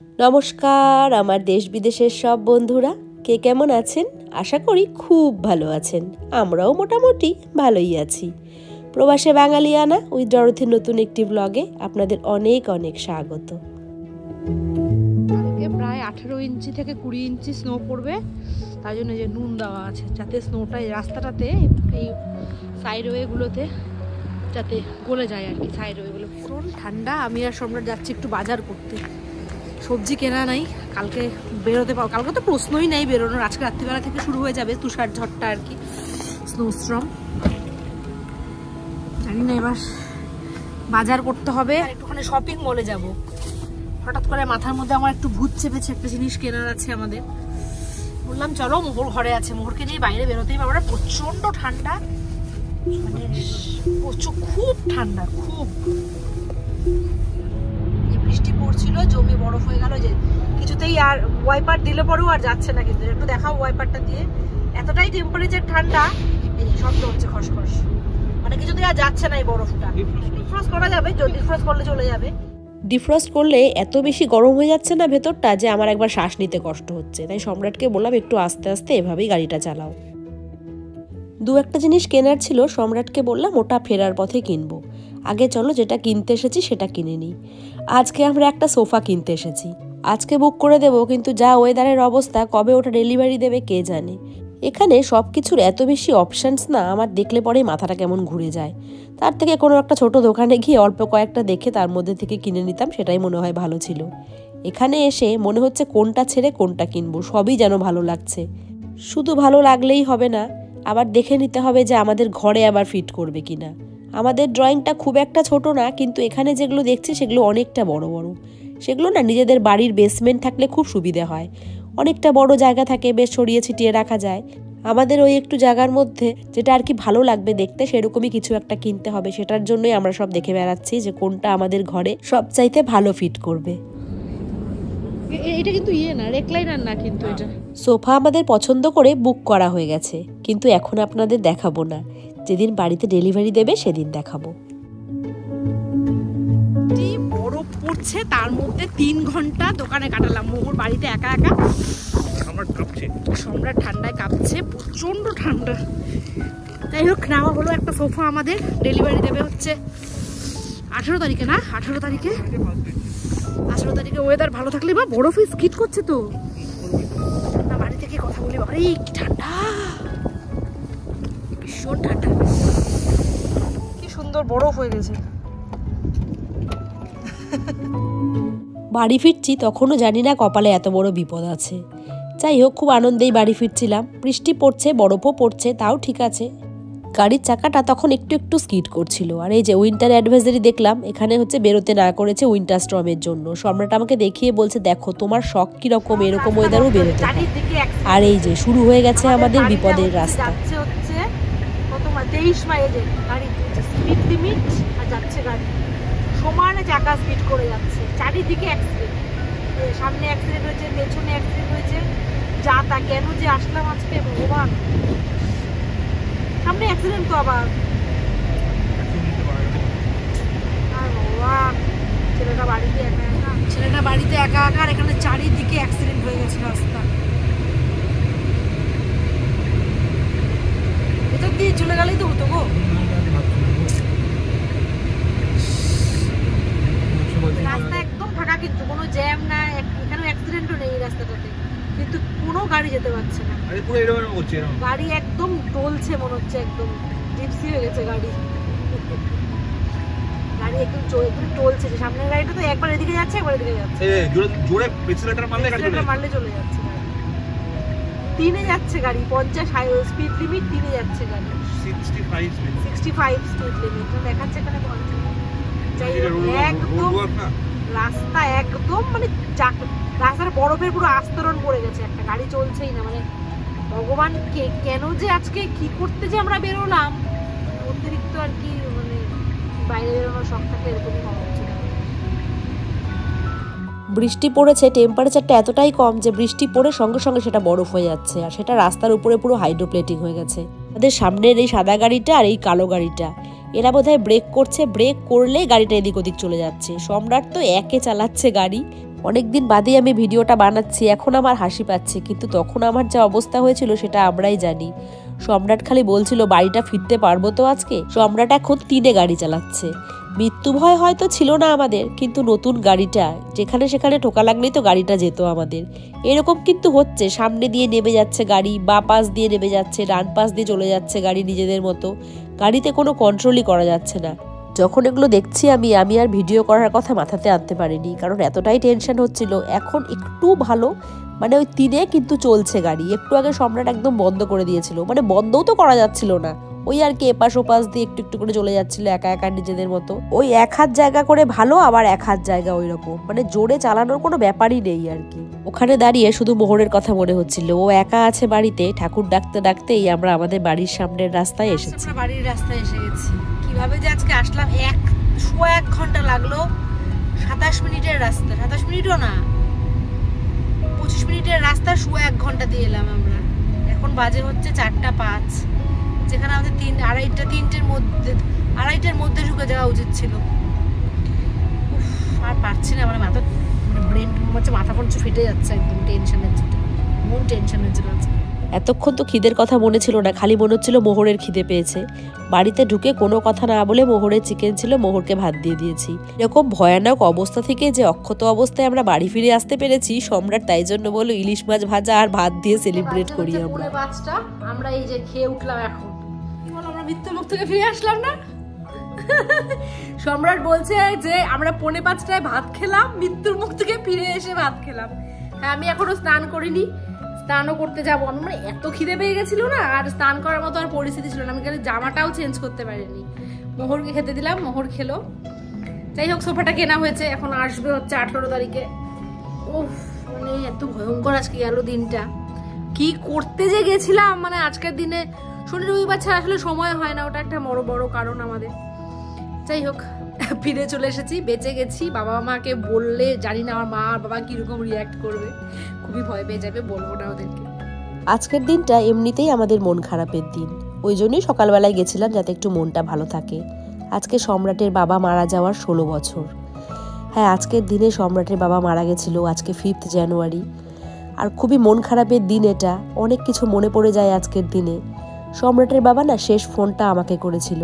নমস্কার আমার দেশ বিদেশের সব বন্ধুরা, কে কেমন আছেন? আশা করি খুব ভালো আছেন। আমরাও মোটামুটি ভালোই আছি। প্রবাসে বাঙালিয়ানা উইথ ডরথির নতুন একটি ব্লগে আপনাদের অনেক অনেক স্বাগত। কালকে প্রায় 18 ইঞ্চি থেকে 20 ইঞ্চি স্নো পড়বে, তার জন্য যে নুন দেওয়া আছে যাতে স্নোটা এই রাস্তাটাতে এই সাইডওয়েগুলোতে যাতে গলে যায় আর কি। সাইডওয়েগুলো ভীষণ ঠান্ডা। আমি আর সম্রাট যাচ্ছি একটু বাজার করতে। সবজি কেনা নাই, কালকে বেরোতে পারবো। কালকে তো প্রশ্নই নাই বেরোনোর। আজকে রাত্রিবেলা থেকে শুরু হয়ে যাবে তুষার ঝড়টা আর কি, স্নোস্টর্ম। জানি না, এবার বাজার করতে হবে। একটুখানি শপিং মলে যাব। হঠাৎ করে মাথার মধ্যে আমার একটু ভূত চেপেছে, একটা জিনিস কেনার আছে আমাদের। বললাম চলো, মোহর ঘরে আছে, মোহরকে নিয়ে বাইরে বেরোতেই পারবো না। প্রচন্ড ঠান্ডা, মানে প্রচুর, খুব ঠান্ডা, খুব। বৃষ্টি পড়ছিল, জমে বরফ হয়ে গেল, যে কিছুতেই আর ওয়াইপার দিলে পরেও আর যাচ্ছে না। কিন্তু একটু দেখাও ওয়াইপারটা দিয়ে, এতটাই টেম্পারেচার ঠান্ডা, শব্দ হচ্ছে খসখস, মানে কিছুতেই আর যাচ্ছে না এই বরফটা। ডিফ্রস্ট করা যাবে, ডিফ্রস্ট করলে চলে যাবে। ডিফ্রস্ট করলে এত বেশি গরম হয়ে যাচ্ছে না ভেতরটা, যে আমার একবার শ্বাস নিতে কষ্ট হচ্ছে। তাই সম্রাটকে বললাম একটু আস্তে আস্তে এভাবেই গাড়িটা চালাও। দু একটা জিনিস কেনার ছিল, সম্রাটকে বললাম ওটা ফেরার পথে কিনবো। আগে চলো যেটা কিনতে এসেছি সেটা কিনে নিই। আজকে আমরা একটা সোফা কিনতে এসেছি, আজকে বুক করে দেবো, কিন্তু যা ওয়েদারের অবস্থা, কবে ওটা ডেলিভারি দেবে কে জানে। এখানে সব কিছুর এত বেশি অপশানস না, আমার দেখলে পরেই মাথাটা কেমন ঘুরে যায়। তার থেকে কোনো একটা ছোট দোকানে গিয়ে অল্প কয়েকটা দেখে তার মধ্যে থেকে কিনে নিতাম, সেটাই মনে হয় ভালো ছিল। এখানে এসে মনে হচ্ছে কোনটা ছেড়ে কোনটা কিনবো, সবই যেন ভালো লাগছে। শুধু ভালো লাগলেই হবে না, আবার দেখে নিতে হবে যে আমাদের ঘরে আবার ফিট করবে কিনা। আমাদের ড্রয়িংটা খুব একটা ছোট না, কিন্তু এখানে যেগুলো দেখছি সেগুলো অনেকটা বড় বড়। সেগুলো না নিজেদের বাড়ির বেসমেন্ট থাকলে খুব সুবিধা হয়, অনেকটা বড় জায়গা থাকে, বেশ ছড়িয়ে ছিটিয়ে রাখা যায়। আমাদের ওই একটু জায়গার মধ্যে যেটা আর কি ভালো লাগবে দেখতে, সেরকমই কিছু একটা কিনতে হবে। সেটার জন্যই আমরা সব দেখে বেড়াচ্ছি যে কোনটা আমাদের ঘরে সবচাইতে ভালো ফিট করবে। এটা কিন্তু না, রেক্লাইনার না, কিন্তু এটা সোফা আমাদের পছন্দ করে বুক করা হয়ে গেছে, কিন্তু এখন আপনাদের দেখাবো না, যেদিন বাড়িতে ডেলিভারি দেবে সেদিন দেখাবো। বরফ পড়ছে, তার মধ্যে 3 ঘন্টা দোকানে কাটালাম। মোহর বাড়িতে একা একা, সম্রাট ঠান্ডায় কাঁপছে, প্রচন্ড ঠান্ডা। যাই হোক, নেওয়া হলো একটা সোফা। আমাদের ডেলিভারি দেবে হচ্ছে 18 তারিখে, না 18 তারিখে। 18 তারিখে ওয়েদার ভালো থাকলে, বা বরফে স্কিট করছে তো না। বাড়ি থেকে কথা বলি, বাবারে কি ঠান্ডা, ভীষণ ঠান্ডা। কি সুন্দর বরফ হয়ে গেছে। বাড়ি ফিরছি, তখনও জানি না কপালে এত বড় বিপদ আছে। যাই হোক, খুব আনন্দেই বাড়ি ফিরছিলাম। বৃষ্টি পড়ছে, বরফও পড়ছে, তাও ঠিক আছে। গাড়ির চাকাটা তখন একটু একটু স্কিড করছিল। আর এই যে উইন্টার অ্যাডভাইজারি দেখলাম, এখানে হচ্ছে বেরোতে না করেছে উইন্টার স্টর্মের জন্য। সম্রাট আমাকে দেখিয়ে বলছে, দেখো তোমার শখ কিরকম, এরকম ওয়েদারও বেরোতে হয়। আর এই যে শুরু হয়ে গেছে আমাদের বিপদের রাস্তা। 23 মাইলে গাড়ি স্পিড লিমিট, আর যাচ্ছে গাড়ি সমানে, চাকা স্পিড করে যাচ্ছে। চারিদিকে অ্যাক্সিডেন্ট, সামনে অ্যাক্সিডেন্ট হয়েছে, পেছনে অ্যাক্সিডেন্ট হয়েছে। যা তা, কেন যে আসলাম আজকে ভগবান। সামনে অ্যাক্সিডেন্ট তো আবার, আর ভগবান। ছেলেটা বাড়িতে একা একা, আর এখানে চারিদিকে অ্যাক্সিডেন্ট হয়ে গেছে রাস্তা। ভেতর দিয়ে চলে গেলেই তো হতো গো। রাস্তা একদম ফাঁকা, কিন্তু কোনো জ্যাম না, এখানে অ্যাক্সিডেন্টও নেই এই রাস্তাটাতে, কিন্তু কোনো গাড়ি যেতে পারছে না। গাড়ি একদম টলছে, মনে হচ্ছে একদম জিপসি হয়ে গেছে গাড়ি। গাড়ি একদম টলছে। সামনের গাড়িটা তো একবার এদিকে যাচ্ছে, একবার এদিকে যাচ্ছে, জোরে এক্সিলারেটর মারলে চলে যাচ্ছে। 3-এ যাচ্ছে গাড়ি, 50 স্পিড লিমিট, 3-এ যাচ্ছে গাড়ি, 65 স্পিড লিমিট দেখাচ্ছে এখানে। একদম রাস্তা একদম, মানে রাস্তার বরফের পুরো আস্তরণ পড়ে গেছে, একটা গাড়ি চলছেই না। মানে ভগবান, কেন যে আজকে কি করতে যে আমরা বেরোলাম, অতিরিক্ত আর কি, মানে বাইরে বেরোনোর শখ থাকলে এরকমই হওয়া উচিত। বৃষ্টি পড়েছে, টেম্পারেচারটা এতটাই কম যে বৃষ্টি পড়ে সঙ্গে সঙ্গে সেটা বরফ হয়ে যাচ্ছে, আর সেটা রাস্তার উপরে পুরো হাইড্রোপ্লেটিং হয়ে গেছে। আমাদের সামনের এই সাদা গাড়িটা আর এই কালো গাড়িটা, এরা বোধহয় ব্রেক করছে, ব্রেক করলেই গাড়িটা এদিক ওদিক চলে যাচ্ছে। সম্রাট তো একে চালাচ্ছে গাড়ি, অনেকদিন বাদেই আমি ভিডিওটা বানাচ্ছি, এখন আমার হাসি পাচ্ছে, কিন্তু তখন আমার যা অবস্থা হয়েছিল সেটা আমরাই জানি। সম্রাট খালি বলছিল বাড়িটা ফিরতে পারবো তো আজকে। সম্রাট এখন 3-এ গাড়ি চালাচ্ছে। মৃত্যু ভয় হয়তো ছিল না আমাদের, কিন্তু নতুন গাড়িটা যেখানে সেখানে ঠোকা লাগলেই তো গাড়িটা যেত আমাদের। এরকম কিন্তু হচ্ছে, সামনে দিয়ে নেমে যাচ্ছে গাড়ি, বা পাশ দিয়ে নেমে যাচ্ছে, ডান পাশ দিয়ে চলে যাচ্ছে গাড়ি নিজেদের মতো। গাড়িতে কোনো কন্ট্রোলই করা যাচ্ছে না। যখন এগুলো দেখছি আমি আর ভিডিও করার কথা মাথাতে আনতে পারিনি, কারণ এতটাই টেনশন হচ্ছিল। এখন একটু ভালো, মানে ওই 3-এ কিন্তু চলছে গাড়ি। একটু আগে সম্রাট একদম বন্ধ করে দিয়েছিল, মানে বন্ধও তো করা যাচ্ছিল না, ওই আর কি এপাশ ওপাশ দিয়ে একটু একটু করে চলে যাচ্ছিল একা একা নিজেদের মতো। ওই 1 হাত জায়গা করে ভালো, আবার 1 হাত জায়গা ওই রকম, মানে জোরে চালানোর কোনো ব্যাপারই নেই আর কি। ওখানে দাঁড়িয়ে শুধু মোহরের কথা মনে হচ্ছিল, ও একা আছে বাড়িতে। ঠাকুর ডাকতে ডাকতেই আমরা আমাদের বাড়ির সামনের রাস্তায় এসেছি। বাড়ির রাস্তায় এসে গেছি। কিভাবে যে আজকে আসলাম, 1 ঘন্টা লাগলো। 27 মিনিটের রাস্তা, 27 মিনিটও না, 25 মিনিটের রাস্তা 1 ঘন্টা দিয়ে এলাম আমরা। এখন বাজে হচ্ছে 4:05, যেখানে আমাদের 2:30-3টের মধ্যে ঢুকে যাওয়া উচিত ছিল। আর পারছি না, মানে ব্রেন হচ্ছে, মাথা পড়ছে ফেটে যাচ্ছে একদম টেনশনের জন্য। মন টেনশনের জন্য। এতক্ষণ তো খিদের কথা মনে ছিল না, খালি মনে হচ্ছিল মোহরের খিদে পেয়েছে। বাড়িতে ঢুকে কোনো কথা না বলে মোহরের চিকেন ছিল, মোহরকে ভাত দিয়ে দিয়েছি। এরকম ভয়ানক অবস্থা থেকে যে অক্ষত অবস্থায় আমরা বাড়ি ফিরে আসতে পেরেছি, সম্রাট তাই জন্য বললো ইলিশ মাছ ভাজা আর ভাত দিয়ে সেলিব্রেট করি আমরা। আমরা এই যে খেয়ে উঠলাম এখন। কি বল, আমরা মৃত্যুর মুখ থেকে ফিরে আসলাম না? সম্রাট বলছে যে আমরা 4:45টায় ভাত খেলাম, মৃত্যুর মুখ থেকে ফিরে এসে ভাত খেলাম। হ্যাঁ, আমি এখনো স্নান করিনি, স্নানও করতে যাবো। আমি মানে এত খিদে পেয়ে গেছিল না, আর স্নান করার মতো আর পরিস্থিতি ছিল না। আমি খালি জামাটাও চেঞ্জ করতে পারিনি। মোহরকে খেতে দিলাম, মোহর খেলো। যাই হোক, সোফাটা কেনা হয়েছে, এখন আসবে হচ্ছে 18 তারিখে। উফ, মানে এত ভয়ঙ্কর আজকে গেল দিনটা। কি করতে যে গেছিলাম, মানে আজকের দিনে শনি রবিবার ছাড়া আসলে সময় হয় না, ওটা একটা বড় কারণ আমাদের। যাই হোক, ফিরে চলে এসেছি, বেঁচে গেছি। বাবা মাকে বললে জানি না আমার মা আর বাবা কিরকম রিয়াক্ট করবে, খুবই ভয় পেয়ে যাবে, বলবো না ওদেরকে। আজকের দিনটা এমনিতেই আমাদের মন খারাপের দিন, ওই জন্যই সকালবেলায় গেছিলাম যাতে একটু মনটা ভালো থাকে। আজকে সম্রাটের বাবা মারা যাওয়ার 16 বছর। হ্যাঁ, আজকের দিনে সম্রাটের বাবা মারা গেছিল, আজকে 5 জানুয়ারি। আর খুবই মন খারাপের দিন এটা, অনেক কিছু মনে পড়ে যায় আজকের দিনে। সম্রাটের বাবা না শেষ ফোনটা আমাকে করেছিল,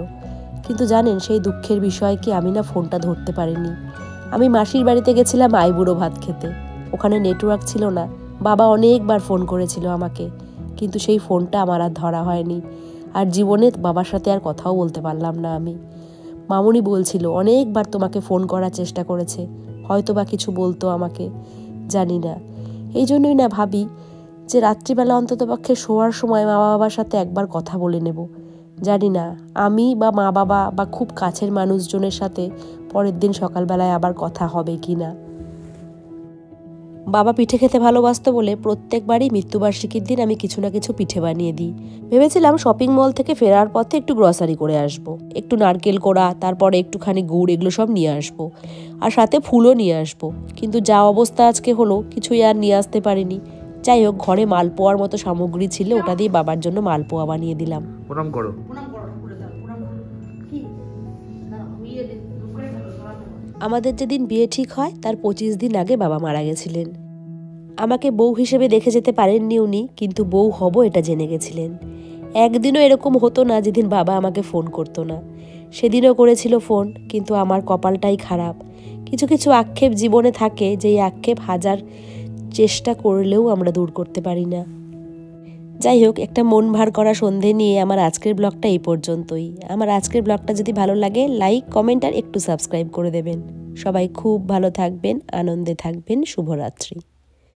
কিন্তু জানেন সেই দুঃখের বিষয় কি, আমি না ফোনটা ধরতে পারিনি। আমি মাসির বাড়িতে গেছিলাম আইবুড়ো ভাত খেতে, ওখানে নেটওয়ার্ক ছিল না। বাবা অনেকবার ফোন করেছিল আমাকে, কিন্তু সেই ফোনটা আমার আর ধরা হয়নি। আর জীবনে বাবার সাথে আর কথাও বলতে পারলাম না আমি। মামুনি বলছিল অনেকবার তোমাকে ফোন করার চেষ্টা করেছে, হয়তো বা কিছু বলতো আমাকে, জানি না। এই জন্যই না ভাবি যে রাত্রিবেলা অন্ততপক্ষে শোয়ার সময় মা বাবার সাথে একবার কথা বলে নেব। জানি না আমি বা মা বাবা বা খুব কাছের মানুষজনের সাথে পরের দিন সকালবেলায় আবার কথা হবে কি না। বাবা পিঠে খেতে ভালোবাসতো বলে প্রত্যেকবারই মৃত্যুবার্ষিকীর দিন আমি কিছু না কিছু পিঠে বানিয়ে দিই। ভেবেছিলাম শপিং মল থেকে ফেরার পথে একটু গ্রসারি করে আসব, একটু নারকেল কোড়া, তারপরে একটুখানি গুড়, এগুলো সব নিয়ে আসব, আর সাথে ফুলও নিয়ে আসব। কিন্তু যা অবস্থা আজকে হলো, কিছুই আর নিয়ে আসতে পারিনি। যাই হোক, ঘরে মালপোয়ার মতো সামগ্রী ছিল, ওটা দিয়ে বাবার জন্য মালপোয়া বানিয়ে দিলাম। প্রণাম করো। আমাদের যেদিন বিয়ে ঠিক হয় তার 25 দিন আগে বাবা মারা গেছিলেন। আমাকে বউ হিসেবে দেখে যেতে পারেননি উনি, কিন্তু বউ হব এটা জেনে গেছিলেন। একদিনও এরকম হতো না যেদিন বাবা আমাকে ফোন করতো না। সেদিনও করেছিল ফোন, কিন্তু আমার কপালটাই খারাপ। কিছু কিছু আক্ষেপ জীবনে থাকে, যেই আক্ষেপ হাজার চেষ্টা করলেও আমরা দূর করতে পারি না। যাই হোক, একটা মন ভার করা সন্ধে নিয়ে আমার আজকের ব্লগটা এই পর্যন্তই। আমার আজকের ব্লগটা যদি ভালো লাগে, লাইক, কমেন্ট আর একটু সাবস্ক্রাইব করে দেবেন। সবাই খুব ভালো থাকবেন, আনন্দে থাকবেন। শুভরাত্রি।